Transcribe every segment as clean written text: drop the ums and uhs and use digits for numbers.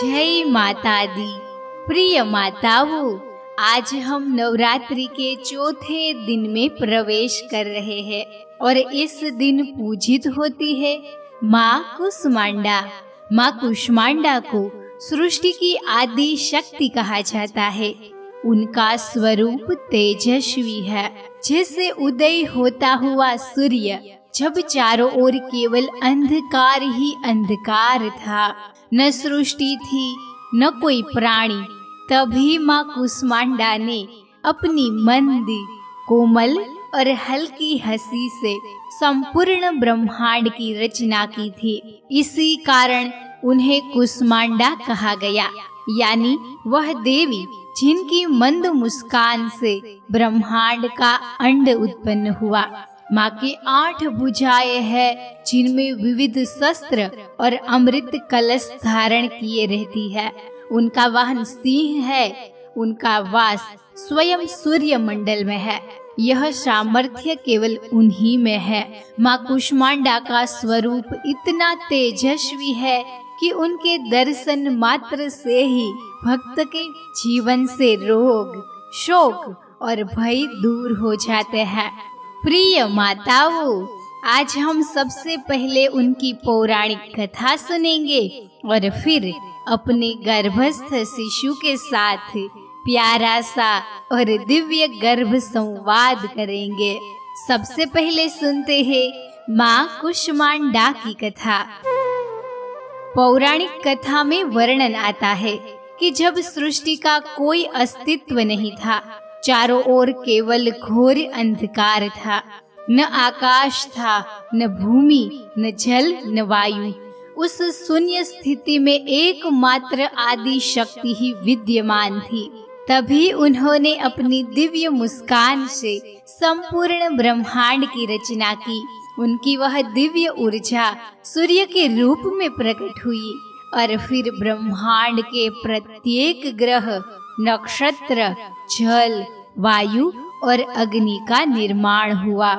जय माता दी। प्रिय माताओं, आज हम नवरात्रि के चौथे दिन में प्रवेश कर रहे हैं और इस दिन पूजित होती है माँ कुष्मांडा। माँ कुष्मांडा को सृष्टि की आदि शक्ति कहा जाता है। उनका स्वरूप तेजस्वी है, जैसे उदय होता हुआ सूर्य जब चारों ओर केवल अंधकार ही अंधकार था, न सृष्टि थी न कोई प्राणी, तभी माँ कुष्मांडा ने अपनी मंद, कोमल और हल्की हंसी से संपूर्ण ब्रह्मांड की रचना की थी। इसी कारण उन्हें कुष्मांडा कहा गया, यानी वह देवी जिनकी मंद मुस्कान से ब्रह्मांड का अंड उत्पन्न हुआ। माँ की 8 भुजाएं हैं, जिनमें विविध शस्त्र और अमृत कलश धारण किए रहती है। उनका वाहन सिंह है। उनका वास स्वयं सूर्य मंडल में है। यह सामर्थ्य केवल उन्हीं में है। माँ कुष्मांडा का स्वरूप इतना तेजस्वी है कि उनके दर्शन मात्र से ही भक्त के जीवन से रोग, शोक और भय दूर हो जाते हैं। प्रिय माताओं, आज हम सबसे पहले उनकी पौराणिक कथा सुनेंगे और फिर अपने गर्भस्थ शिशु के साथ प्यारा सा और दिव्य गर्भ संवाद करेंगे। सबसे पहले सुनते हैं माँ कुष्मांडा की कथा। पौराणिक कथा में वर्णन आता है कि जब सृष्टि का कोई अस्तित्व नहीं था, चारों ओर केवल घोर अंधकार था। न आकाश था, न भूमि, न जल, न वायु। उस शून्य स्थिति में एकमात्र आदि शक्ति ही विद्यमान थी। तभी उन्होंने अपनी दिव्य मुस्कान से संपूर्ण ब्रह्मांड की रचना की। उनकी वह दिव्य ऊर्जा सूर्य के रूप में प्रकट हुई और फिर ब्रह्मांड के प्रत्येक ग्रह, नक्षत्र, जल, वायु और अग्नि का निर्माण हुआ।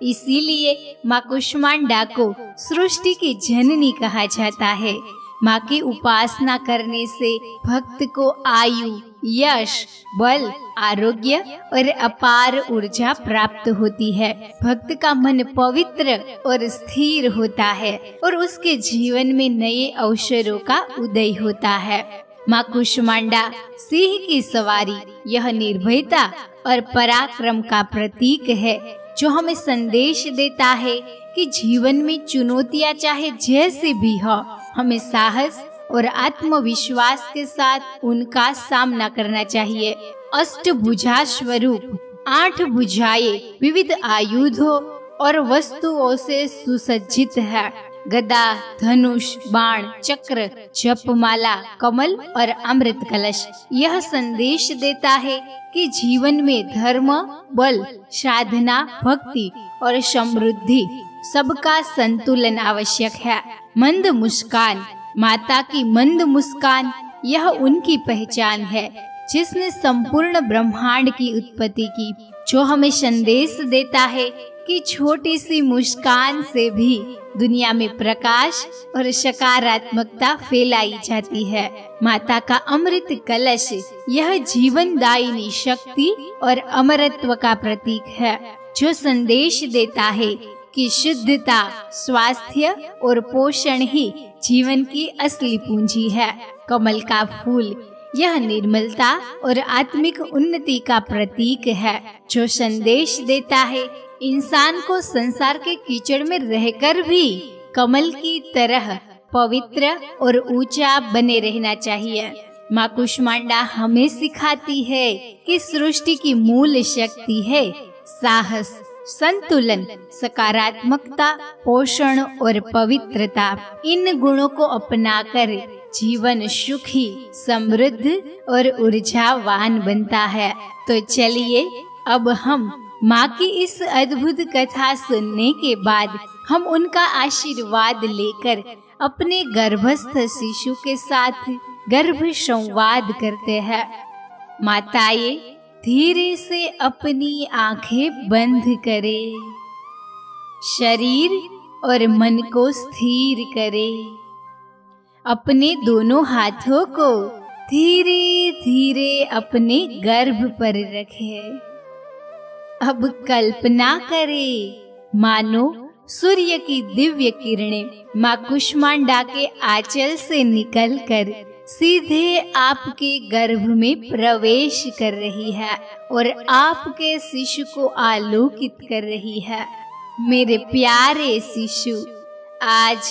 इसीलिए माँ कुष्मांडा को सृष्टि की जननी कहा जाता है। माँ की उपासना करने से भक्त को आयु, यश, बल, आरोग्य और अपार ऊर्जा प्राप्त होती है। भक्त का मन पवित्र और स्थिर होता है और उसके जीवन में नए अवसरों का उदय होता है। माँ कुष्मांडा सिंह की सवारी, यह निर्भयता और पराक्रम का प्रतीक है, जो हमें संदेश देता है कि जीवन में चुनौतियाँ चाहे जैसी भी हो, हमें साहस और आत्मविश्वास के साथ उनका सामना करना चाहिए। अष्टभुजा स्वरूप 8 भुजाएं विविध आयुधों और वस्तुओं से सुसज्जित है। गदा, धनुष, बाण, चक्र, जपमाला, कमल और अमृत कलश यह संदेश देता है कि जीवन में धर्म, बल, साधना, भक्ति और समृद्धि सबका संतुलन आवश्यक है। मंद मुस्कान, माता की मंद मुस्कान, यह उनकी पहचान है जिसने संपूर्ण ब्रह्मांड की उत्पत्ति की, जो हमें संदेश देता है कि छोटी सी मुस्कान से भी दुनिया में प्रकाश और सकारात्मकता फैलाई जाती है। माता का अमृत कलश, यह जीवनदायिनी शक्ति और अमरत्व का प्रतीक है, जो संदेश देता है कि शुद्धता, स्वास्थ्य और पोषण ही जीवन की असली पूंजी है। कमल का फूल, यह निर्मलता और आत्मिक उन्नति का प्रतीक है, जो संदेश देता है इंसान को संसार के कीचड़ में रहकर भी कमल की तरह पवित्र और ऊंचा बने रहना चाहिए। माँ कुष्मांडा हमें सिखाती है कि सृष्टि की मूल शक्ति है साहस, संतुलन, सकारात्मकता, पोषण और पवित्रता। इन गुणों को अपनाकर जीवन सुखी, समृद्ध और ऊर्जावान बनता है। तो चलिए अब हम माँ की इस अद्भुत कथा सुनने के बाद हम उनका आशीर्वाद लेकर अपने गर्भस्थ शिशु के साथ गर्भ संवाद करते हैं। माताएं धीरे से अपनी आंखें बंद करें, शरीर और मन को स्थिर करें अपने दोनों हाथों को धीरे धीरे अपने गर्भ पर रखे। अब कल्पना करें मानो सूर्य की दिव्य किरणें माँ कुष्मांडा के आंचल से निकलकर सीधे आपके गर्भ में प्रवेश कर रही है और आपके शिशु को आलोकित कर रही है। मेरे प्यारे शिशु, आज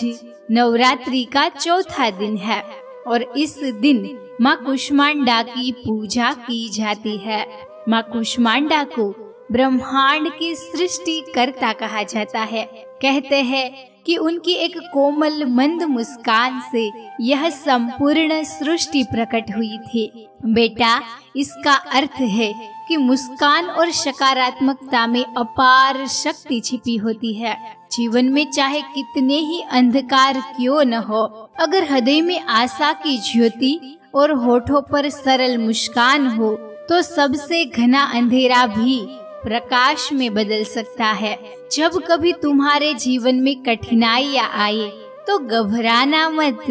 नवरात्रि का चौथा दिन है और इस दिन माँ कुष्मांडा की पूजा की जाती है। माँ कुष्मांडा को ब्रह्मांड की सृष्टिकर्ता कहा जाता है। कहते हैं कि उनकी एक कोमल मंद मुस्कान से यह संपूर्ण सृष्टि प्रकट हुई थी। बेटा, इसका अर्थ है कि मुस्कान और सकारात्मकता में अपार शक्ति छिपी होती है। जीवन में चाहे कितने ही अंधकार क्यों न हो, अगर हृदय में आशा की ज्योति और होठों पर सरल मुस्कान हो तो सबसे घना अंधेरा भी प्रकाश में बदल सकता है। जब कभी तुम्हारे जीवन में कठिनाइयां आए तो घबराना मत,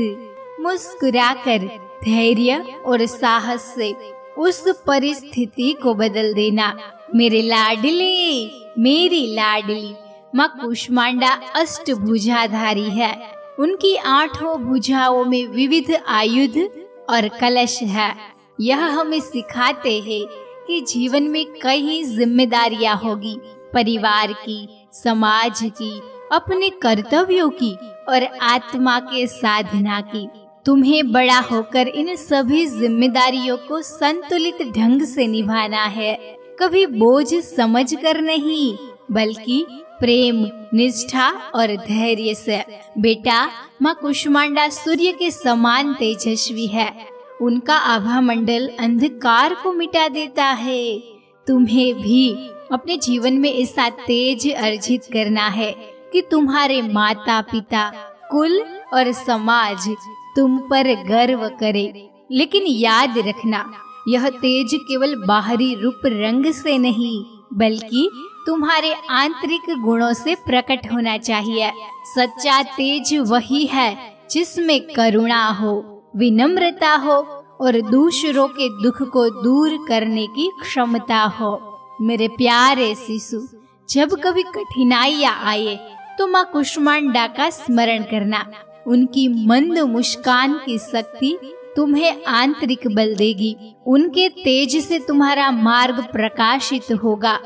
मुस्कुराकर धैर्य और साहस से उस परिस्थिति को बदल देना। मेरे लाडले, मेरी लाडली माँ कुष्मांडा अष्टभुजाधारी है। उनकी 8 भुजाओं में विविध आयुध और कलश है। यह हमें सिखाते हैं कि जीवन में कई जिम्मेदारियां होगी, परिवार की, समाज की, अपने कर्तव्यों की और आत्मा के साधना की। तुम्हें बड़ा होकर इन सभी जिम्मेदारियों को संतुलित ढंग से निभाना है। कभी बोझ समझकर नहीं, बल्कि प्रेम, निष्ठा और धैर्य से। बेटा, माँ कुष्मांडा सूर्य के समान तेजस्वी है। उनका आभा मंडल अंधकार को मिटा देता है। तुम्हें भी अपने जीवन में ऐसा तेज अर्जित करना है कि तुम्हारे माता पिता, कुल और समाज तुम पर गर्व करे। लेकिन याद रखना, यह तेज केवल बाहरी रूप रंग से नहीं, बल्कि तुम्हारे आंतरिक गुणों से प्रकट होना चाहिए। सच्चा तेज वही है जिसमें करुणा हो, विनम्रता हो और दूसरों के दुख को दूर करने की क्षमता हो। मेरे प्यारे शिशु, जब कभी कठिनाइयां आए तो माँ कुष्मांडा का स्मरण करना। उनकी मंद मुस्कान की शक्ति तुम्हें आंतरिक बल देगी। उनके तेज से तुम्हारा मार्ग प्रकाशित होगा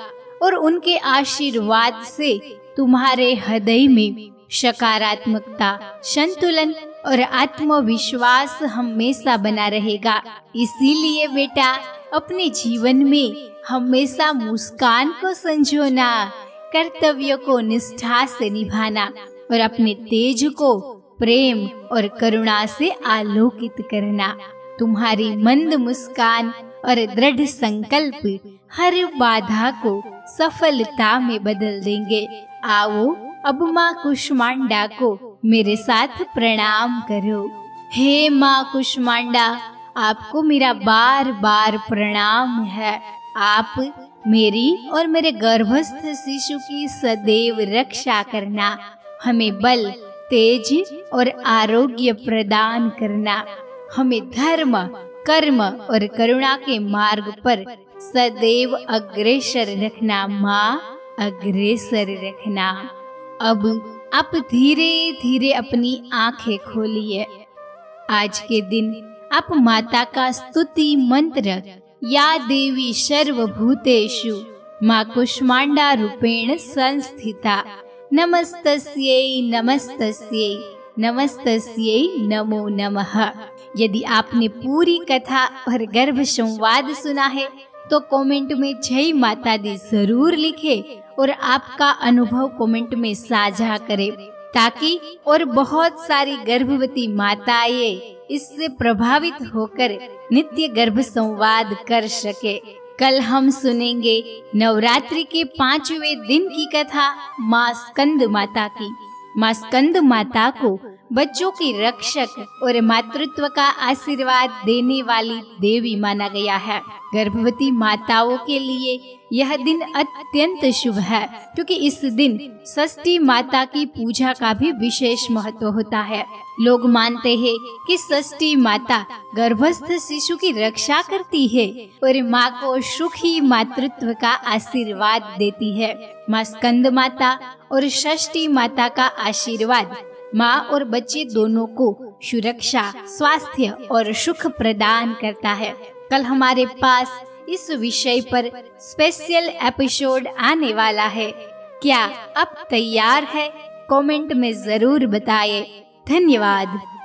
और उनके आशीर्वाद से तुम्हारे हृदय में सकारात्मकता, संतुलन और आत्मविश्वास हमेशा बना रहेगा। इसीलिए बेटा, अपने जीवन में हमेशा मुस्कान को संजोना, कर्तव्यों को निष्ठा से निभाना और अपने तेज को प्रेम और करुणा से आलोकित करना। तुम्हारी मंद मुस्कान और दृढ़ संकल्प हर बाधा को सफलता में बदल देंगे। आओ अब माँ कुष्मांडा को मेरे साथ प्रणाम करो। हे माँ कुष्मांडा, आपको मेरा बार बार प्रणाम है। आप मेरी और मेरे गर्भस्थ शिशु की सदैव रक्षा करना, हमें बल, तेज और आरोग्य प्रदान करना, हमें धर्म, कर्म और करुणा के मार्ग पर सदैव अग्रसर रखना। माँ, अग्रसर रखना। अब आप धीरे धीरे अपनी आंखें खोलिए। आज के दिन आप माता का स्तुति मंत्र या देवी सर्वभूतेषु माँ कुष्मांडा रूपेण संस्थिता नमस्तस्यै नमस्तस्यै नमस्तस्यै नमो नमः। यदि आपने पूरी कथा और गर्भ संवाद सुना है तो कमेंट में जय माता दी जरूर लिखे और आपका अनुभव कमेंट में साझा करें, ताकि और बहुत सारी गर्भवती माताएं इससे प्रभावित होकर नित्य गर्भ संवाद कर सके। कल हम सुनेंगे नवरात्रि के 5वें दिन की कथा माँ स्कंद माता की। माँ स्कंद माता को बच्चों की रक्षक और मातृत्व का आशीर्वाद देने वाली देवी माना गया है। गर्भवती माताओं के लिए यह दिन अत्यंत शुभ है, क्योंकि इस दिन षष्ठी माता की पूजा का भी विशेष महत्व होता है। लोग मानते हैं कि षष्ठी माता गर्भस्थ शिशु की रक्षा करती है और माँ को सुखी मातृत्व का आशीर्वाद देती है। माँ स्कंद माता और षष्ठी माता का आशीर्वाद माँ और बच्चे दोनों को सुरक्षा, स्वास्थ्य और सुख प्रदान करता है। कल हमारे पास इस विषय पर स्पेशल एपिसोड आने वाला है। क्या अब तैयार है? कमेंट में जरूर बताएं। धन्यवाद।